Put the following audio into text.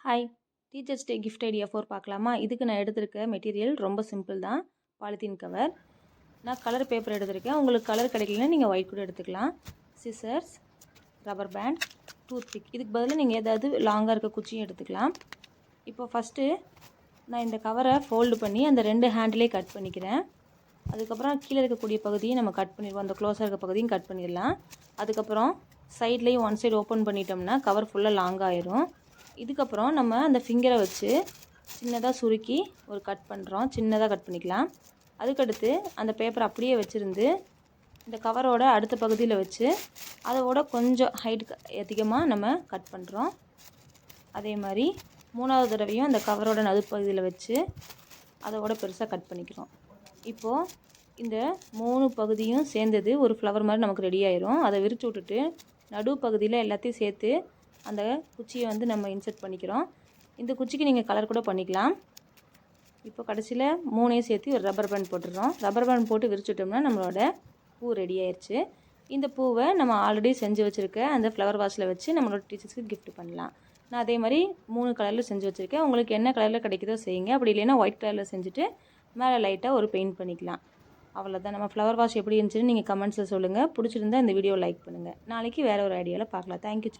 Hi, teachers day gift idea 4 பார்க்கலாமா? இதுக்கு நான் எடுத்திருக்க மெட்டீரியல் ரொம்ப சிம்பிள் தான். Polythene cover. நான் கலர் பேப்பர் எடுத்திருக்கேன். உங்களுக்கு கலர் கிடைக்கலன்னா நீங்கள் ஒயிட் கூட எடுத்துக்கலாம். Scissors, rubber band, tooth big. இதுக்கு பதிலாக நீங்கள் ஏதாவது லாங்காக இருக்க குச்சியும் எடுத்துக்கலாம். இப்போ ஃபஸ்ட்டு நான் இந்த கவரை ஃபோல்டு பண்ணி அந்த 2 ஹேண்ட்லேயே கட் பண்ணிக்கிறேன். அதுக்கப்புறம் கீழே இருக்கக்கூடிய பகுதியை நம்ம கட் பண்ணிடுவோம். அந்த க்ளோஸாக இருக்க பகுதியும் கட் பண்ணிடலாம். அதுக்கப்புறம் சைட்லேயும் ஒன் சைடு ஓப்பன் பண்ணிட்டோம்னா கவர் ஃபுல்லாக லாங் ஆயிரும். இதுக்கப்புறம் நம்ம அந்த ஃபிங்கரை வச்சு சின்னதாக சுருக்கி ஒரு கட் பண்ணுறோம். சின்னதாக கட் பண்ணிக்கலாம். அதுக்கடுத்து அந்த பேப்பர் அப்படியே வச்சுருந்து இந்த கவரோட அடுத்த பகுதியில் வச்சு அதோட கொஞ்சம் ஹைட் அதிகமாக நம்ம கட் பண்ணுறோம். அதே மாதிரி 3வது தடவையும் அந்த கவரோட நடுப்பகுதியில் வச்சு அதோட பெருசாக கட் பண்ணிக்கிறோம். இப்போது இந்த 3 பகுதியும் சேர்ந்தது ஒரு ஃப்ளவர் மாதிரி நமக்கு ரெடி ஆயிரும். அதை விரித்து விட்டுட்டு நடு பகுதியில் எல்லாத்தையும் சேர்த்து அந்த குச்சியை வந்து நம்ம இன்சர்ட் பண்ணிக்கிறோம். இந்த குச்சிக்கு நீங்கள் கலர் கூட பண்ணிக்கலாம். இப்போ கடைசியில் 3ஐயும் சேர்த்து ஒரு ரப்பர் பேண்ட் போட்டுடுறோம். ரப்பர் பேண்ட் போட்டு விரிச்சிட்டோம்னா நம்மளோட பூ ரெடி ஆயிடுச்சு. இந்த பூவை நம்ம ஆல்ரெடி செஞ்சு வச்சுருக்க அந்த ஃப்ளவர் வாஷில் வச்சு நம்மளோட டீச்சர்ஸ்க்கு கிஃப்ட் பண்ணலாம். நான் அதே மாதிரி 3 கலரில் செஞ்சு வச்சுருக்கேன். உங்களுக்கு என்ன கலரில் கிடைக்குதோ செய்யுங்க. அப்படி இல்லைன்னா ஒயிட் கலரில் செஞ்சுட்டு மேலே லைட்டாக ஒரு பெயிண்ட் பண்ணிக்கலாம். அவ்வளோதான். நம்ம ஃப்ளவர் வாஷ் எப்படி இருந்துச்சுன்னு நீங்கள் கமெண்ட்ஸில் சொல்லுங்கள். பிடிச்சிருந்தா இந்த வீடியோ லைக் பண்ணுங்கள். நாளைக்கு வேறு ஒரு ஐடியாவில் பார்க்கலாம். தேங்க்யூ.